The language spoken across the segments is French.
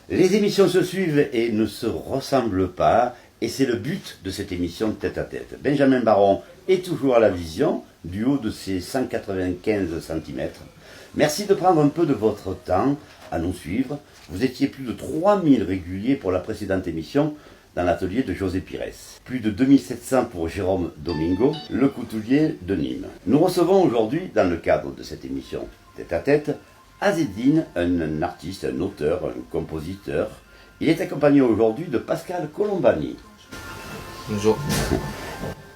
Les émissions se suivent et ne se ressemblent pas, et c'est le but de cette émission Tête à Tête. Benjamin Baron est toujours à la vision, du haut de ses 195 cm. Merci de prendre un peu de votre temps à nous suivre. Vous étiez plus de 3000 réguliers pour la précédente émission dans l'atelier de José Pires. Plus de 2700 pour Jérôme Domingo, le couturier de Nîmes. Nous recevons aujourd'hui, dans le cadre de cette émission Tête à Tête, Azzedine, un artiste, un auteur, un compositeur. Il est accompagné aujourd'hui de Pascale Colombani. Bonjour.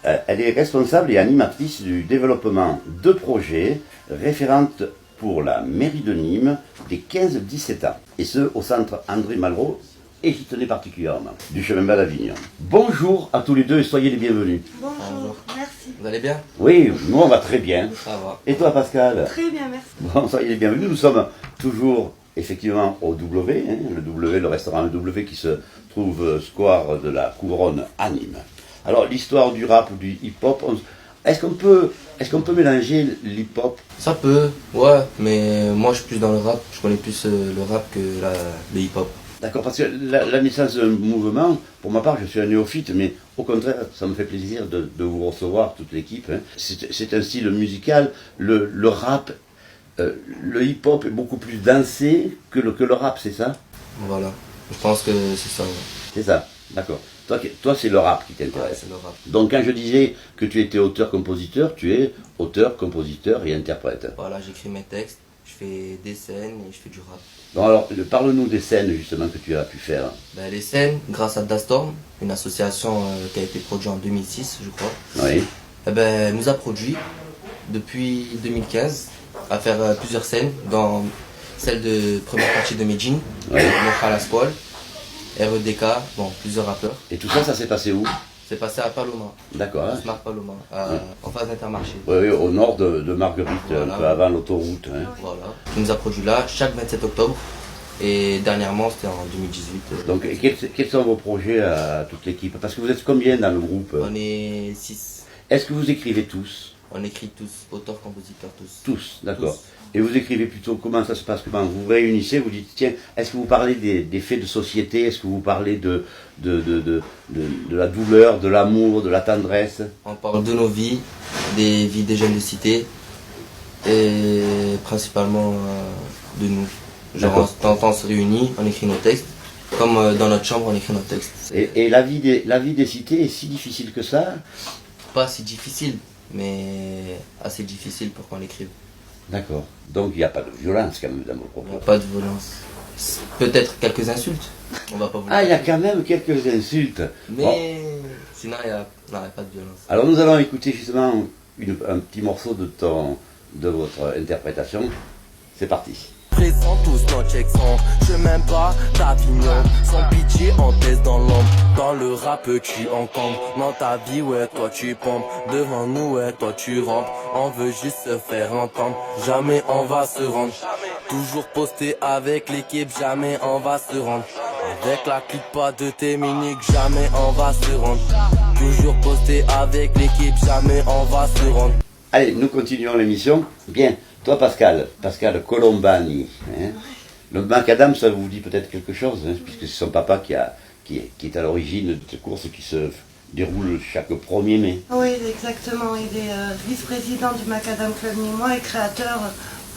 Elle est responsable et animatrice du développement de projets, référente pour la mairie de Nîmes des 15-17 ans. Et ce, au centre André Malraux, et j'y tenais particulièrement, du chemin bas d'Avignon. Bonjour à tous les deux et soyez les bienvenus. Bonjour, merci. Vous allez bien? Oui, nous on va très bien. Ça va. Et toi Pascal? Très bien, merci. Bon, soyez les bienvenus. Nous sommes toujours effectivement au W, le W, le restaurant W qui se trouve square de la Couronne à Nîmes. Alors l'histoire du rap ou du hip-hop, est-ce qu'on peut mélanger l'hip-hop? Ça peut, ouais, mais moi je suis plus dans le rap, je connais plus le rap que le hip-hop. D'accord, parce que la naissance d'un mouvement, pour ma part, je suis un néophyte, mais au contraire, ça me fait plaisir de vous recevoir, toute l'équipe. C'est un style musical, le rap, le hip-hop est beaucoup plus dansé que le rap, c'est ça? Voilà, je pense que c'est ça. Ouais. C'est ça, d'accord. Toi c'est le rap qui Ouais, t'intéresse. c'est le rap. Donc quand je disais que tu étais auteur-compositeur, tu es auteur, compositeur et interprète. Voilà, j'écris mes textes, je fais des scènes et je fais du rap. Bon alors, parle-nous des scènes justement que tu as pu faire. Ben, les scènes, grâce à Dastorm, une association qui a été produite en 2006, je crois, Oui. eh ben, nous a produit depuis 2015 à faire plusieurs scènes, dans celle de première partie de Medellin, Oui. Mojalas Paul, REDK, bon, plusieurs rappeurs. Et tout ça, ça s'est passé où? C'est passé à Paloma, D'accord. Hein? Smart Paloma, en face d'Intermarché. Oui, oui, au nord de Marguerite, Voilà. un peu avant l'autoroute. Hein. Voilà. Qui nous a produit là chaque 27 octobre. Et dernièrement, c'était en 2018. Donc, quels sont vos projets à toute l'équipe? Parce que vous êtes combien dans le groupe? On est 6. Est-ce que vous écrivez tous? On écrit tous, auteurs, compositeurs, tous. Tous, d'accord. Tous. Et vous écrivez plutôt, comment ça se passe? Comment vous vous réunissez, vous dites, tiens, est-ce que vous parlez des faits de société? Est-ce que vous parlez de la douleur, de l'amour, de la tendresse? On parle de nos vies, des vies des jeunes de cité. Et principalement de nous. Genre, on se réunit, on écrit nos textes. Comme dans notre chambre, on écrit nos textes. Et la vie des cités est si difficile que ça? Pas si difficile, mais assez difficile pour qu'on l'écrive. D'accord. Donc il n'y a pas de violence quand même dans vos Il n'y propos. a pas de violence. Peut-être quelques insultes. On va pas vous le Ah, il y a dire. quand même quelques insultes. Mais Bon. sinon, il n'y a pas de violence. Alors nous allons écouter justement un petit morceau de votre interprétation. C'est parti. Présent tous nos checks je même pas d'Avignon. Sans pitié en tête dans l'ombre. Dans le rap tu encombres. Dans ta vie ouais toi tu pompes. Devant nous ouais toi tu rampes. On veut juste se faire entendre. Jamais on va se rendre. Toujours posté avec l'équipe. Jamais on va se rendre. Avec la clique pas de tes minutes. Jamais on va se rendre. Toujours posté avec l'équipe. Jamais on va se rendre. Allez, nous continuons l'émission. Bien, toi Pascal Colombani. Hein. Le macadam, ça vous dit peut-être quelque chose, hein, puisque c'est son papa qui est à l'origine de cette course qui se déroule chaque 1er mai. Oui, exactement. Il est vice-président du Macadam Club Nîmois et créateur.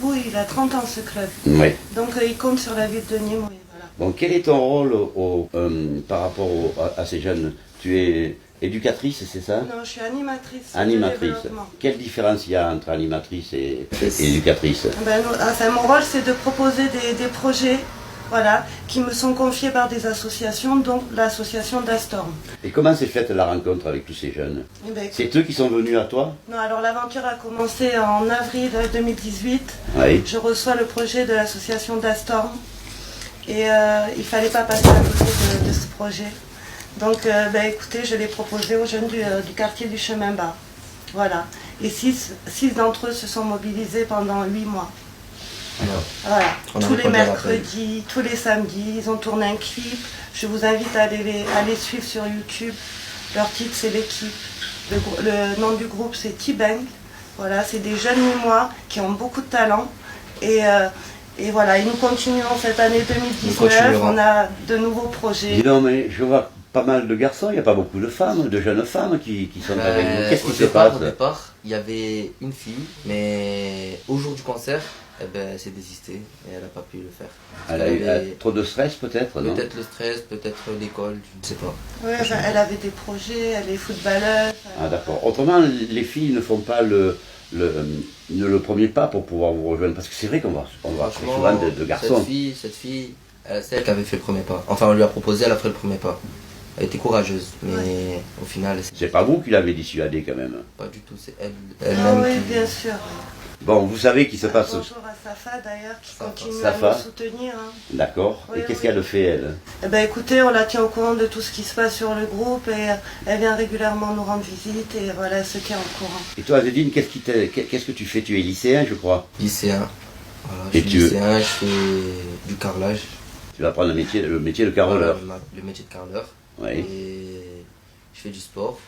Oui, il a 30 ans ce club. Oui. Donc il compte sur la ville de Nîmes. Oui, voilà. Bon, quel est ton rôle par rapport à ces jeunes? Tu es éducatrice, c'est ça? Non, je suis animatrice. de Animatrice. développement. Quelle différence il y a entre animatrice et éducatrice? Mon rôle, c'est de proposer des projets, voilà, qui me sont confiés par des associations, dont l'association Dastorm. Et comment s'est faite la rencontre avec tous ces jeunes? Eh ben, C'est eux qui sont venus à toi? non, alors l'aventure a commencé en avril 2018. Oui. Je reçois le projet de l'association Dastorm et il ne fallait pas passer à côté de ce projet. Donc écoutez, je l'ai proposé aux jeunes du quartier du Chemin Bas. Voilà. Et 6 d'entre eux se sont mobilisés pendant 8 mois. Voilà. On a Tous les répondu à l'appel. mercredis, tous les samedis, ils ont tourné un clip. Je vous invite à aller suivre sur YouTube. Leur titre, c'est l'équipe. Le nom du groupe c'est T-Bang. Voilà, c'est des jeunes Nîmois qui ont beaucoup de talent. Et voilà, et nous continuons cette année 2019, on a de nouveaux projets. Dis donc, mais je vois pas mal de garçons, il n'y a pas beaucoup de femmes, de jeunes femmes qui sont avec nous. Qu'est-ce qui se passe? Au départ, il y avait une fille, mais au jour du concert, eh ben, elle s'est désistée et elle n'a pas pu le faire. Elle a eu trop de stress peut-être, non? Peut-être le stress, peut-être l'école, je ne sais pas. Oui, elle avait des projets, elle est footballeuse. Ah d'accord. Autrement, les filles ne font pas le premier pas pour pouvoir vous rejoindre. Parce que c'est vrai qu'on va très souvent de garçons. Cette fille, c'est elle qui avait fait le premier pas. Enfin, on lui a proposé, elle a fait le premier pas. Elle était courageuse, mais au final... C'est pas vous qui l'avez dissuadée quand même? Pas du tout, c'est elle-même. Oui, bien sûr. Bon, vous savez qu'il se passe... Bonjour à Safa d'ailleurs, qui continue Safa. à nous soutenir. Hein. D'accord. Oui, et qu'est-ce qu'elle fait, elle? Eh ben, écoutez, on la tient au courant de tout ce qui se passe sur le groupe et elle vient régulièrement nous rendre visite et voilà, elle se tient au courant. Et toi, Zedine, qu'est-ce que tu fais? Tu es lycéen, je crois? Lycéen. Voilà, je suis lycéen, je fais du carrelage. Tu vas apprendre le métier de carreleur. Voilà, le métier de carreleur. Oui. Et je fais du sport,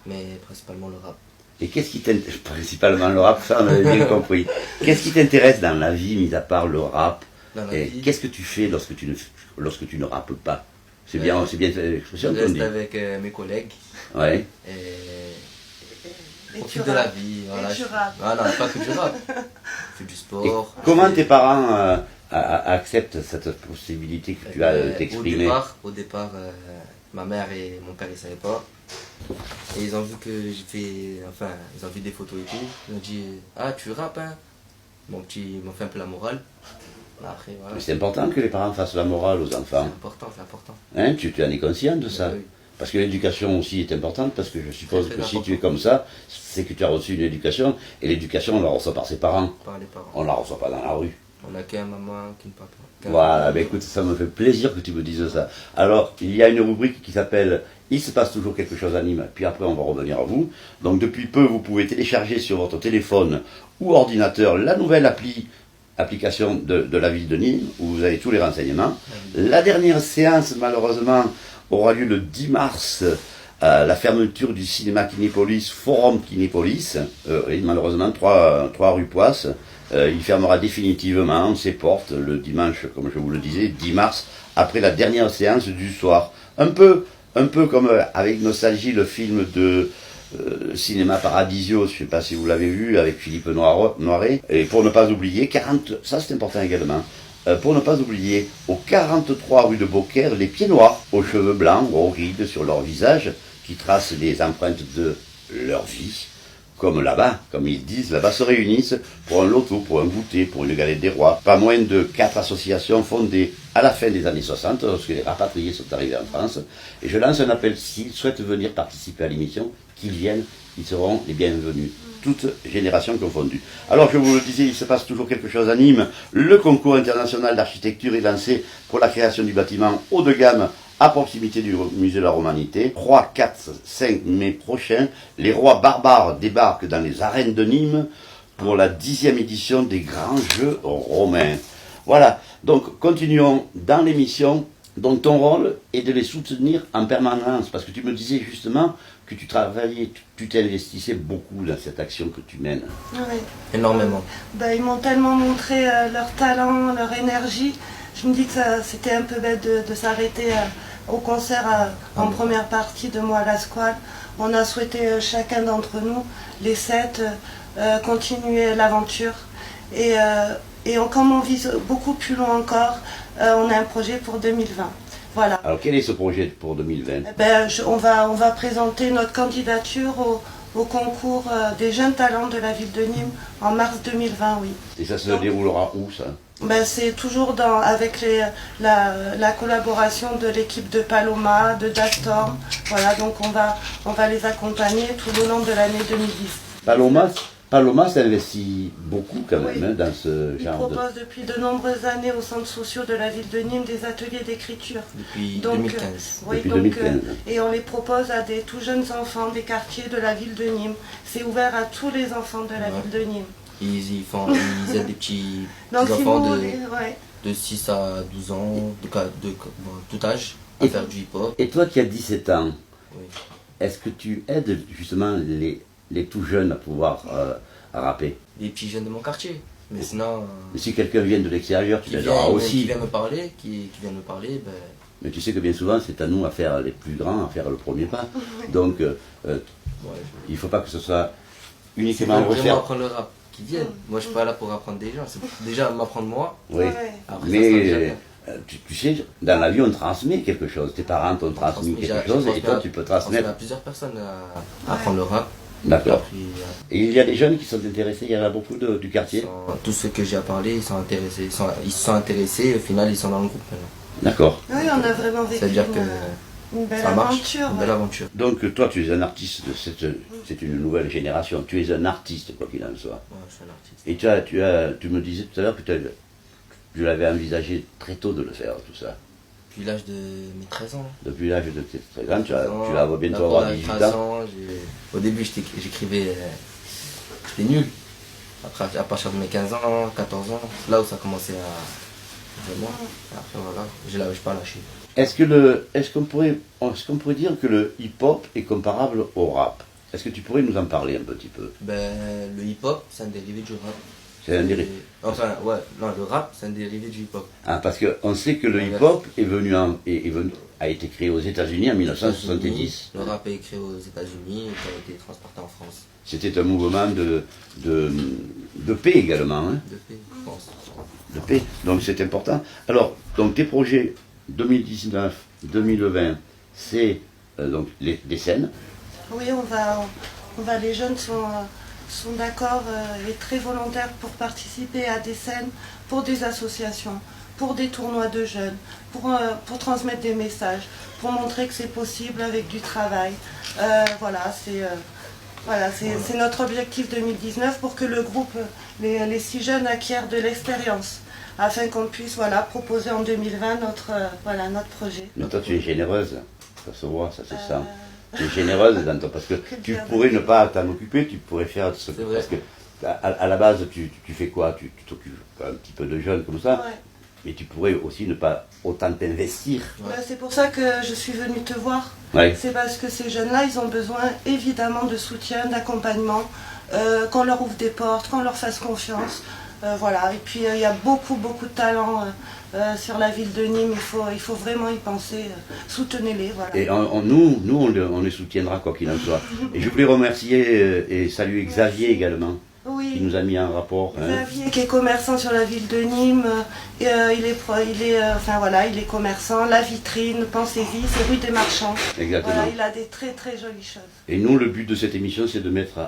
mais principalement le rap. Et qu'est-ce qui t'intéresse? Principalement le rap, ça on avait bien compris. Qu'est-ce qui t'intéresse dans la vie, mis à part le rap? Qu'est-ce que tu fais lorsque tu ne rappes pas? C'est bien l'expression qu'on dit. Je reste avec mes collègues. Ouais. Et profite de la vie. Voilà, et tu rappes. Ah non, pas que du rap. Je fais du sport. Et comment tes parents acceptent cette possibilité que tu as de t'exprimer? Au départ, ma mère et mon père, ils ne savaient pas. Et ils ont vu que ils ont vu des photos et tout. Ils ont dit, ah, tu rappes, hein? Ils m'ont fait un peu la morale. Après, voilà. Mais c'est important que les parents fassent la morale aux enfants. C'est important. Hein, tu en es conscient de ça? Oui. Parce que l'éducation aussi est importante, parce que je suppose que si tu es comme ça, c'est que tu as reçu une éducation, et l'éducation on la reçoit par ses parents. Par les parents. On la reçoit pas dans la rue. On n'a qu'un maman, qu'un papa. Voilà, ben écoute, ça me fait plaisir que tu me dises ça. Alors, il y a une rubrique qui s'appelle « Il se passe toujours quelque chose à Nîmes », puis après on va revenir à vous. Donc depuis peu, vous pouvez télécharger sur votre téléphone ou ordinateur la nouvelle application de la ville de Nîmes, où vous avez tous les renseignements. La dernière séance, malheureusement, aura lieu le 10 mars, la fermeture du cinéma Kinépolis, Forum Kinépolis, et malheureusement 3 rue Poisse. Il fermera définitivement ses portes le dimanche, comme je vous le disais, 10 mars, après la dernière séance du soir. Un peu comme avec nostalgie le film de Cinéma Paradisio, je ne sais pas si vous l'avez vu, avec Philippe Noiret. Et pour ne pas oublier, ça c'est important également, pour ne pas oublier, au 43 rue de Beaucaire, les pieds noirs, aux cheveux blancs, aux rides sur leur visage, qui tracent les empreintes de leur vie. Comme là-bas, comme ils disent, là-bas se réunissent pour un loto, pour un goûter, pour une galette des rois. Pas moins de 4 associations fondées à la fin des années 60, lorsque les rapatriés sont arrivés en France. Et je lance un appel, s'ils souhaitent venir participer à l'émission, qu'ils viennent, ils seront les bienvenus. Toutes générations confondues. Alors je vous le disais, il se passe toujours quelque chose à Nîmes. Le concours international d'architecture est lancé pour la création du bâtiment haut de gamme à proximité du musée de la Romanité. 3, 4, 5 mai prochain, les rois barbares débarquent dans les arènes de Nîmes pour la 10e édition des grands jeux romains. Voilà, donc continuons dans l'émission, dont ton rôle est de les soutenir en permanence, parce que tu me disais justement que tu travaillais, tu t'investissais beaucoup dans cette action que tu mènes. Oui. Énormément. Ils m'ont tellement montré leur talent, leur énergie. Je me dis que c'était un peu bête de s'arrêter au concert en première partie de Moi à la Squale. On a souhaité chacun d'entre nous, les 7, continuer l'aventure. Et comme on vise beaucoup plus loin encore, on a un projet pour 2020. Voilà. Alors quel est ce projet pour 2020? On va présenter notre candidature au concours des jeunes talents de la ville de Nîmes en mars 2020, oui. Et ça se déroulera où, ça? C'est toujours avec la collaboration de l'équipe de Paloma, de Dastorm. Voilà, donc on va les accompagner tout le long de l'année 2010. Paloma s'investit beaucoup quand même, oui, dans ce genre de... Il propose depuis de nombreuses années aux centres sociaux de la ville de Nîmes des ateliers d'écriture. Depuis 2015. Depuis 2015. Et on les propose à des tout jeunes enfants des quartiers de la ville de Nîmes. C'est ouvert à tous les enfants de la ville de Nîmes. Ils aident des petits enfants de 6 à 12 ans, de tout âge, à faire du hip-hop. Et toi qui as 17 ans, oui, est-ce que tu aides justement les tout jeunes à pouvoir rapper? Les petits jeunes de mon quartier. Mais sinon, Mais si quelqu'un vient de l'extérieur, tu qui l'aideras vient aussi. me parler, qui vient me parler, ben, Mais tu sais que bien souvent, c'est à nous à faire les plus grands, à faire le premier pas. Donc, ouais, il ne faut pas que ce soit c'est uniquement vraiment refaire. apprendre le rap. Qui viennent. Moi, je suis pas là pour apprendre des gens. C'est déjà m'apprendre moi. Oui. Ouais. Après, ça sera déjà Mais bien. tu sais, dans la vie, on transmet quelque chose. Tes parents t'ont transmis quelque chose et toi, tu peux Je transmets transmettre. à plusieurs personnes à apprendre le rap. D'accord. Puis, Et il y a des jeunes qui sont intéressés, il y en a beaucoup du quartier. tous ceux que j'ai à parler, ils sont intéressés. Ils se sont intéressés et au final, ils sont dans le groupe maintenant. D'accord. Oui, on a vraiment vécu C'est-à-dire que une belle ça marche, aventure. une belle aventure. Donc, toi, tu es un artiste de c'est une nouvelle génération. Tu es un artiste, quoi qu'il en soit. Ouais, je suis un artiste. Et tu me disais tout à l'heure que tu l'avais envisagé très tôt de le faire, tout ça. Depuis l'âge de mes 13 ans. Depuis l'âge de tes 13 ans, tu vas bientôt D'abord, avoir à 18 13 ans. ans, au début, j'écrivais, j'étais nul. Après, à partir de mes 15 ans, 14 ans, c'est là où ça a commencé à vraiment. Après, voilà, je n'ai pas lâché. Est-ce qu'on pourrait dire que le hip-hop est comparable au rap? Est-ce que tu pourrais nous en parler un petit peu? Ben, le hip-hop, c'est un dérivé du rap. C'est un dérivé. Enfin, ouais, non, le rap, c'est un dérivé du hip-hop. Ah, parce qu'on sait que le hip-hop a été créé aux États-Unis en 1970. Le rap est créé aux États-Unis et qui a été transporté en France. C'était un mouvement de paix également, hein, De paix, je pense. de paix. Donc c'est important. Alors, donc tes projets 2019-2020, c'est donc des scènes. Oui, les jeunes sont d'accord et très volontaires pour participer à des scènes, pour des associations, pour des tournois de jeunes, pour transmettre des messages, pour montrer que c'est possible avec du travail. C'est notre objectif 2019 pour que le groupe, les 6 jeunes acquièrent de l'expérience, afin qu'on puisse proposer en 2020 notre projet. Mais toi, tu es généreuse, ça se voit, ça se sent. Tu es généreuse dans toi, parce que tu pourrais ne pas t'en occuper, tu pourrais faire ce que. Parce que à la base, tu fais quoi? Tu t'occupes un petit peu de jeunes comme ça, Ouais. mais tu pourrais aussi ne pas autant t'investir. C'est pour ça que je suis venue te voir. Ouais. C'est parce que ces jeunes-là, ils ont besoin évidemment de soutien, d'accompagnement, qu'on leur ouvre des portes, qu'on leur fasse confiance. Et puis il y a beaucoup de talents sur la ville de Nîmes, il faut vraiment y penser, soutenez-les. Voilà. Et on les soutiendra quoi qu'il en soit. Et je voulais remercier et saluer Xavier également, qui Oui, nous a mis en rapport. Hein. Xavier qui est commerçant sur la ville de Nîmes, il est commerçant, La Vitrine, Pensez-y, c'est rue des Marchands. Exactement. Voilà, il a des très jolies choses. Et nous, le but de cette émission, c'est de mettre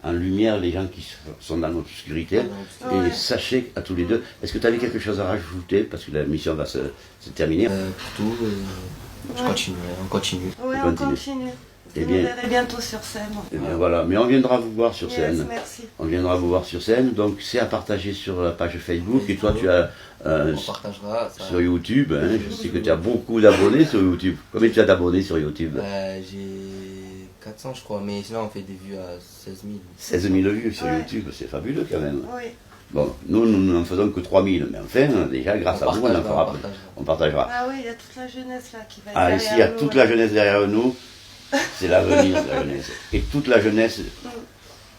en lumière les gens qui sont dans l'obscurité. Ouais. Et sachez à tous les deux, est-ce que tu avais quelque chose à rajouter? Parce que la mission va se terminer. Pour tout, on continue. Oui, On on continue. continue. Eh Vous bien. nous verrez bientôt sur scène. Eh bien voilà, mais on viendra vous voir sur Yes, scène. merci. On viendra vous voir sur scène, donc c'est à partager sur la page Facebook. Et toi, tu as On partagera ça. sur YouTube, hein, je sais que tu as beaucoup d'abonnés sur YouTube. Combien tu as d'abonnés sur YouTube? J'ai 400 je crois, mais sinon on fait des vues à 16 000. 16 000 vues sur Ouais. YouTube, c'est fabuleux quand même. Oui. Bon, nous n'en faisons que 3 000, mais enfin, déjà, grâce à vous, on en fera plus. On partagera. Ah oui, il y a toute la jeunesse là qui va être Ah, derrière ici, il y a nous, toute là. la jeunesse derrière nous. C'est l'avenir de la jeunesse. Et toute la jeunesse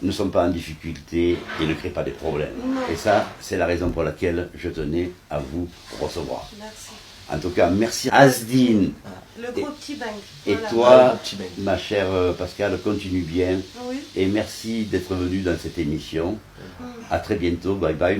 ne sont pas en difficulté et ne crée pas des problèmes. Non. Et ça, c'est la raison pour laquelle je tenais à vous recevoir. Merci. En tout cas, merci Asdine. Le gros petit bang. Et Voilà. toi, Petit bang. ma chère Pascal, continue bien. Oui. Et merci d'être venu dans cette émission. À très bientôt. Bye bye.